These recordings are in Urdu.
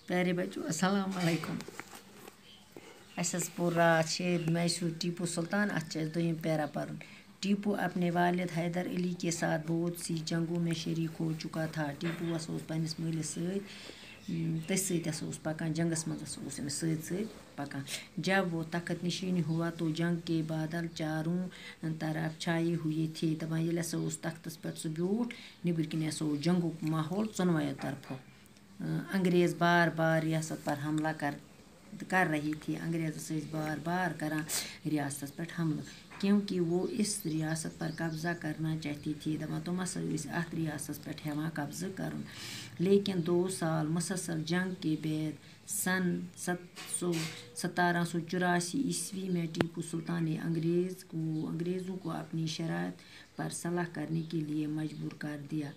پیارے بچوں السلام علیکم. پور رات شہید میسور ٹیپو سلطان ات دویم پیرا پرن. ٹیپو اپنے والد حیدر علی کے ساتھ بہت سی جنگوں میں شریک ہو چکا تھا. ٹیپوس پنس مالس ست پکان جنگس مز ست پکان. جب وہ تخت نشین ہوا تو جنگ کے بادل چاروں طرف چھائے ہوئے تھے. دپان ییٚلہِ ہسا تختس پہ سہ بیوٗٹھ نبر کن ہسا جنگُک ماحول ژۄنوَیو طرفو. انگریز بار بار ریاست پر حملہ کر رہی تھی. انگریز بار بار کران ریاست پہ حملہ کیونکہ وہ اس ریاست پر قبضہ کرنا چاہتی تھی. دپان تم ہسا ات ریاست پہ ہیوان قبضہ کرن. لیکن 2 سال مسلسل جنگ کے بعد سن 1784 میں ٹیپو سلطان نے انگریزوں کو اپنی شرائط پر صلح کرنے کے لیے مجبور کر دیا.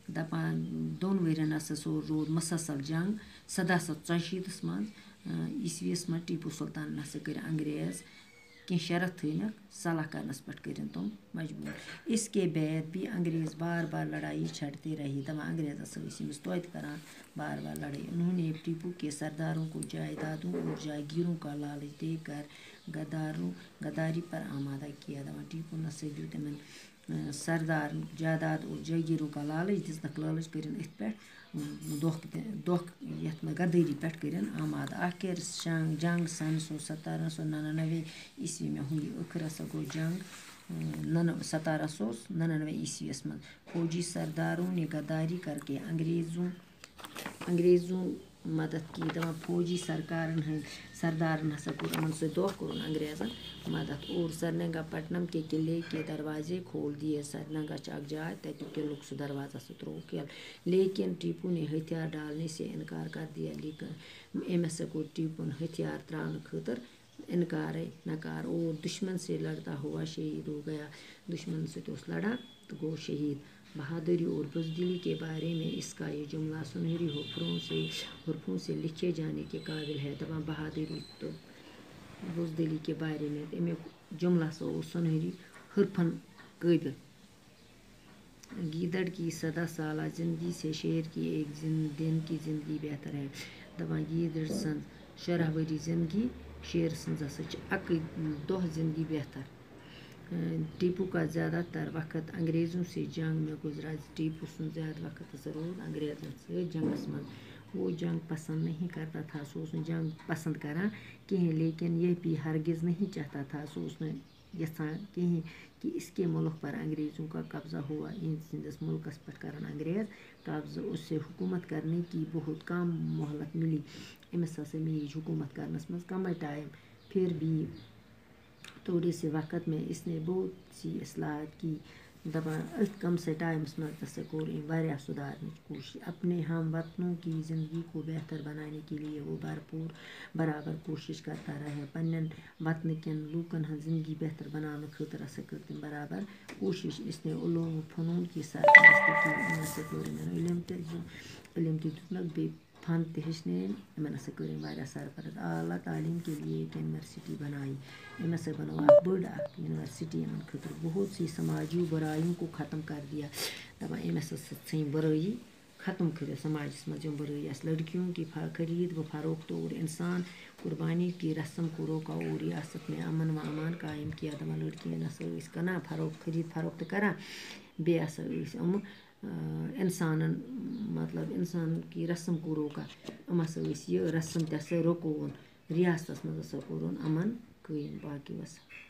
دپان 2 ورین ہسا روٗد مسلسل جنگ. 1784 عیسویس مز ٹیپو سلطان ہسا کر انگریز کی شرط تھنک صلح کرنس پہ کرن تم مجبور. اس کے بعد بھی انگریز بار بار لڑائی چھڑتے رہے. دپان انگریز ہسا امس توتہ کران بار بار لڑائی. انہوں نے ٹیپو کے سرداروں کو جائیدادوں اور جاگیروں کا لالچ دے کر غداری پر آمادہ کیا. دپان ٹیپو نسا دیت تمن سردار جائیداد اور جاگیروں کا لالچ دزنک لالچ کرن ات پہ یت غداری پہ کرن آماد. آخر جنگ سن 1799 عیسوی میں ہوئی. ٲخر ہسا گو جنگ 1799 عیسویس مز. فوجی سرداروں نے غداری کر کے انگریزوں مدد کی. دپان فوجی سردارن ہسا کور امن ست کورن انگریزن مدد اور سرینگا پٹنم کے قلعے کے دروازے کھول دیے. سرینگا اک جائے تتیک قلعک سہ دروازہ سہ ترووُکھ یلہٕ. لیکن ٹیپو نے ہتھیار ڈالنے سے انکار کر دیا. لیکن ام ہسا کور ٹیپون ہتھیار ترانے خاطر انکار نکار اور دشمن سے لڑتا ہوا شہید ہو گیا. دشمن ست لڑان تو گو شہید. بہادری اور بزدلی کے بارے میں اس کا یہ جملہ سنہری حروفوں سے لکھے جانے کے قابل ہے. دپان بہادری تو بزدلی کے بارے میں امیک جملہ سا سنہری حرفن قابل. گیدڑ کی 100 سالہ زندگی سے شیر کی ایک دن کی زندگی بہتر ہے. دپان گیدڑ سن 16 وری زندگی شیر سن اک دہ زندگی بہتر. ٹیپو کا زیادہ تر وقت انگریزوں سے جنگ میں گزرا. ٹیپو سن زیادہ وقت ہسا رود انگریزن ست جنگس مز. وہ جنگ پسند نہیں کرتا تھا. سہ جنگ پسند کران کہیں لیکن یہ بھی ہرگز نہیں چاہتا تھا. سہ یژھان کہیں کہ اس کے ملک پر انگریزوں کا قبضہ ہوا. سندس ملکس پہ کرن انگریز قبضہ. اس سے حکومت کرنے کی بہت کم مہلت ملی. امس ہسا میج حکومت کرنس مز کم ٹائم. پھر بھی تھوڑے سے وقت میں اس نے بہت سی اصلاحات کی. دپان ات کم سے ٹائمس مز ہسا کور واریاہ سدھارنے کوشش. اپنے ہم وطنوں کی زندگی کو بہتر بنانے کے لیے وہ برابر کوشش کرتا رہا. پنن وطن کن لوکن ہن زندگی بہتر بنانے خاطر ہسا کر تم برابر کوشش. اس نے علوم و فنون کی سرپرستی کی. ام ہسا کوٚر علم تہ دتنک بیٚیہِ فن تہ ہیٚچھنٲیِن. امن ہسا کٔرِن واریاہ سرپرست. اعلیٰ تعلیم کے لیے ایک یونیورسٹی بنائی. ام ہسا بنو اک بڑ اک یونیورسٹی امن خاطر. بہت سی سماجی برائیوں کو ختم کر دیا. دپان ام ہسا ژھٕنۍ برٲیی ختم کٔرِتھ سماجس مز. یم برٲیی آسہٕ لڑکیوں کی خرید و فروخت اور انسان قربانی کی رسم کو روکا اور ریاست میں امن و امان قائم کیا. دپان لڑکین ہسا کٕنان خرید فروخت کران. بیٚیہِ ہسا ام انسان کی رسم کو روکا. ام ہسا یہ رسم تہ ہسا رُکووُن. ریاستس مز ہسا کورُن امن قٲیِم. باقی وسلام.